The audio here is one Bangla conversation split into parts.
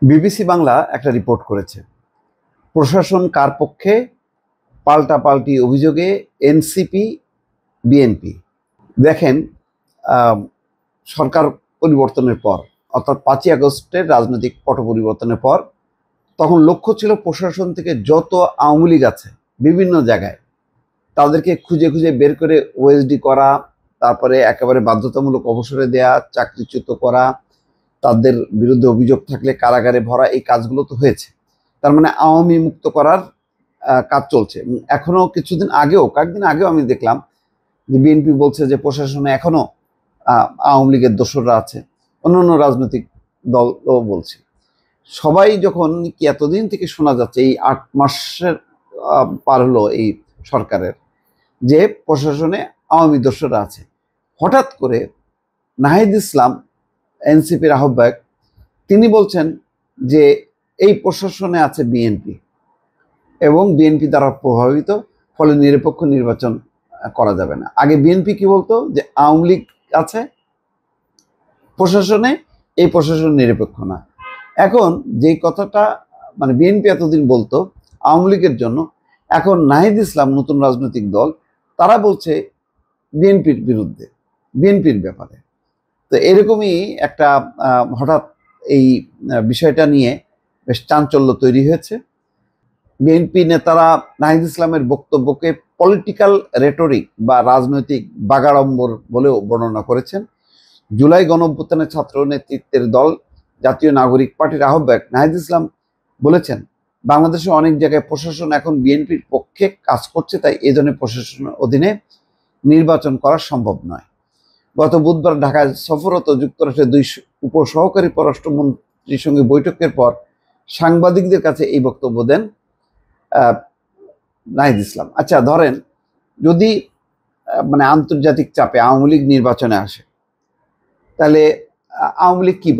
বিবিসি বাংলা একটা রিপোর্ট করেছে, প্রশাসন কার পক্ষে, পাল্টাপাল্টি অভিযোগে এনসিপি বিএনপি। দেখেন, সরকার পরিবর্তনের পর অর্থাৎ 5ই আগস্টের রাজনৈতিক পট পরিবর্তনের পর তখন লক্ষ্য ছিল প্রশাসন থেকে যত আওয়ামী লীগ আছে বিভিন্ন জায়গায় তাদেরকে খুঁজে খুঁজে বের করে ওএসডি করা, তারপরে একেবারে বাধ্যতামূলক অবসরে দেয়া, চাকরিচ্যুত করা, তাদের বিরুদ্ধে অভিযোগ থাকলে কারাগারে ভরা, এই কাজগুলো তো হয়েছে। তার মানে আওয়ামী মুক্ত করার কাজ চলছে। এখনো কয়েকদিন আগেও আমি দেখলাম যে বিএনপি বলছে যে প্রশাসনে এখনো আওয়ামী লীগের দোসররা আছে, অন্যান্য রাজনৈতিক দলও বলছে। সবাই যখন কি এতদিন থেকে শোনা যাচ্ছে, এই 8 মাসের পার হলো এই সরকারের, যে প্রশাসনে আওয়ামী দোসররা আছে, হঠাৎ করে নাহিদ ইসলাম এনসিপির আহ্বায়ক তিনি বলছেন যে এই প্রশাসনে আছে বিএনপি এবং বিএনপি দ্বারা প্রভাবিত, ফলে নিরপেক্ষ নির্বাচন করা যাবে না। আগে বিএনপি কি বলতো যে আওয়ামী লীগ আছে প্রশাসনে, এই প্রশাসন নিরপেক্ষ না। এখন যেই কথাটা মানে বিএনপি এতদিন বলতো আওয়ামী লীগের জন্য, এখন নাহিদ ইসলাম নতুন রাজনৈতিক দল তারা বলছে বিএনপির বিরুদ্ধে, বিএনপির ব্যাপারে। তো এরকমই একটা হঠাৎ এই বিষয়টা নিয়ে বেশ চাঞ্চল্য তৈরি হয়েছে। বিএনপি নেতারা নাহিদ ইসলামের বক্তব্যকে পলিটিক্যাল রেটরিক বা রাজনৈতিক বাগাড়ম্বর বলেও বর্ণনা করেছেন। জুলাই গণঅভ্যুত্থানের ছাত্র নেতৃত্বের দল জাতীয় নাগরিক পার্টির আহ্বায়ক নাহিদ ইসলাম বলেছেন, বাংলাদেশে অনেক জায়গায় প্রশাসন এখন বিএনপির পক্ষে কাজ করছে, তাই এ ধরনের প্রশাসনের অধীনে নির্বাচন করা সম্ভব নয়। গত বুধবার ঢাকায় সফররত যুক্তরাষ্ট্রের 2 উপসহকারী পররাষ্ট্রমন্ত্রীর সঙ্গে বৈঠকের পর সাংবাদিকদের কাছে এই বক্তব্য দেন নাহিদ ইসলাম। আচ্ছা, ধরেন যদি মানে আন্তর্জাতিক চাপে আওয়ামী লীগ নির্বাচনে আসে, তাহলে আওয়ামী লীগ কি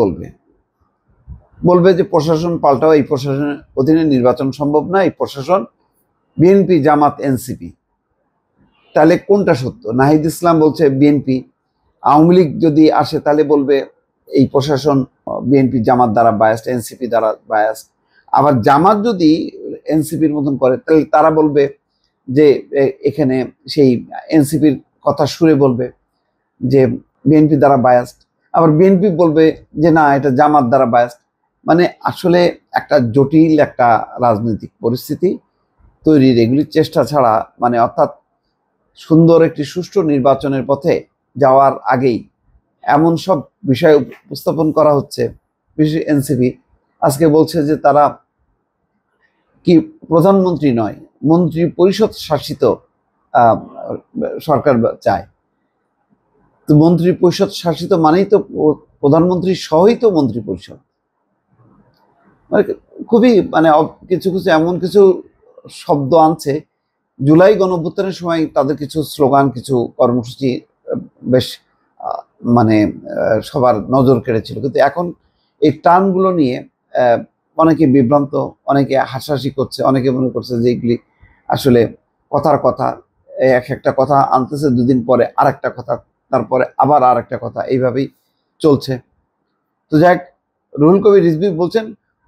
বলবে যে প্রশাসন পাল্টাও, এই প্রশাসনের অধীনে নির্বাচন সম্ভব না, এই প্রশাসন বিএনপি, জামাত, এনসিপি। তাহলে কোনটা সত্য? নাহিদ ইসলাম বলছে বিএনপি, আওয়ামী লীগ যদি আসে তাহলে বলবে এই প্রশাসন বিএনপি জামাত দ্বারা বায়াসড, এনসিপি দ্বারা বায়াসড। আবার জামাত যদি এনসিপির মতন করে তাহলে তারা বলবে যে এখানে সেই এনসিপির কথা সুরে বলবে যে বিএনপি দ্বারা বায়াসড, আবার বিএনপি বলবে যে না, এটা জামাত দ্বারা বায়াসড। মানে আসলে একটা জটিল একটা রাজনৈতিক পরিস্থিতি তৈরির এগুলির চেষ্টা ছাড়া, মানে অর্থাৎ সুন্দর একটি সুষ্ঠু নির্বাচনের পথে যাওয়ার আগেই এমন সব বিষয় উপস্থাপন করা হচ্ছে। বিশেষ এনসিপি আজকে বলছে যে তারা কি প্রধানমন্ত্রী নয়, মন্ত্রী পরিষদ শাসিত সরকার চায়। তো মন্ত্রী পরিষদ শাসিত মানেই তো প্রধানমন্ত্রী সহই তো মন্ত্রী পরিষদ। মানে খুবই মানে কিছু কিছু এমন কিছু শব্দ আনছে। জুলাই গণঅভ্যুত্থানের সময় তাদের কিছু স্লোগান, কিছু কর্মসূচি বেশ মানে সবার নজর কেড়েছিল, কিন্তু এখন এই টার্মগুলো নিয়ে অনেকে বিভ্রান্ত, অনেকে হাসাহাসি করছে, অনেকে মনে করছে যে এগুলি আসলে কথার কথা, একটা কথা আনতেছে, দুদিন পরে আর একটা কথা, তারপরে আবার আর একটা কথা, এইভাবেই চলছে। তো যাক, রুহুল কবির রিজভী বলছেন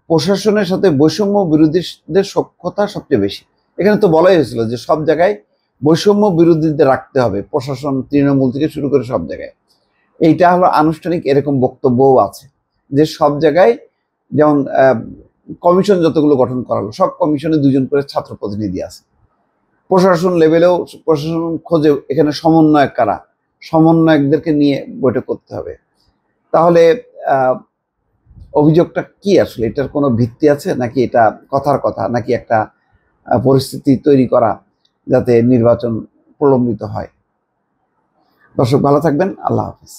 প্রশাসনের সাথে বৈষম্য বিরোধীদের সখ্যতা সবচেয়ে বেশি। এখানে তো বলাই হয়েছিল যে সব জায়গায় বৈষম্য বিরোধীদের রাখতে হবে, প্রশাসন, তৃণমূল থেকে শুরু করে সব জায়গায়। এইটা হলো আনুষ্ঠানিক এরকম বক্তব্যও আছে যে সব জায়গায়, যেমন কমিশন যতগুলো গঠন করা হলো, সব কমিশনে 2 জন করে ছাত্র প্রতিনিধি আছে। প্রশাসন লেভেলেও প্রশাসন খোঁজে এখানে সমন্বয়ক কারা, সমন্বয়কদেরকে নিয়ে বৈঠক করতে হবে। তাহলে অভিযোগটা কি আসলে? এটার কোনো ভিত্তি আছে নাকি এটা কথার কথা, নাকি একটা পরিস্থিতি তৈরি করা যাতে নির্বাচন প্রলম্বিত হয়? দর্শক ভালো থাকবেন, আল্লাহ হাফিজ।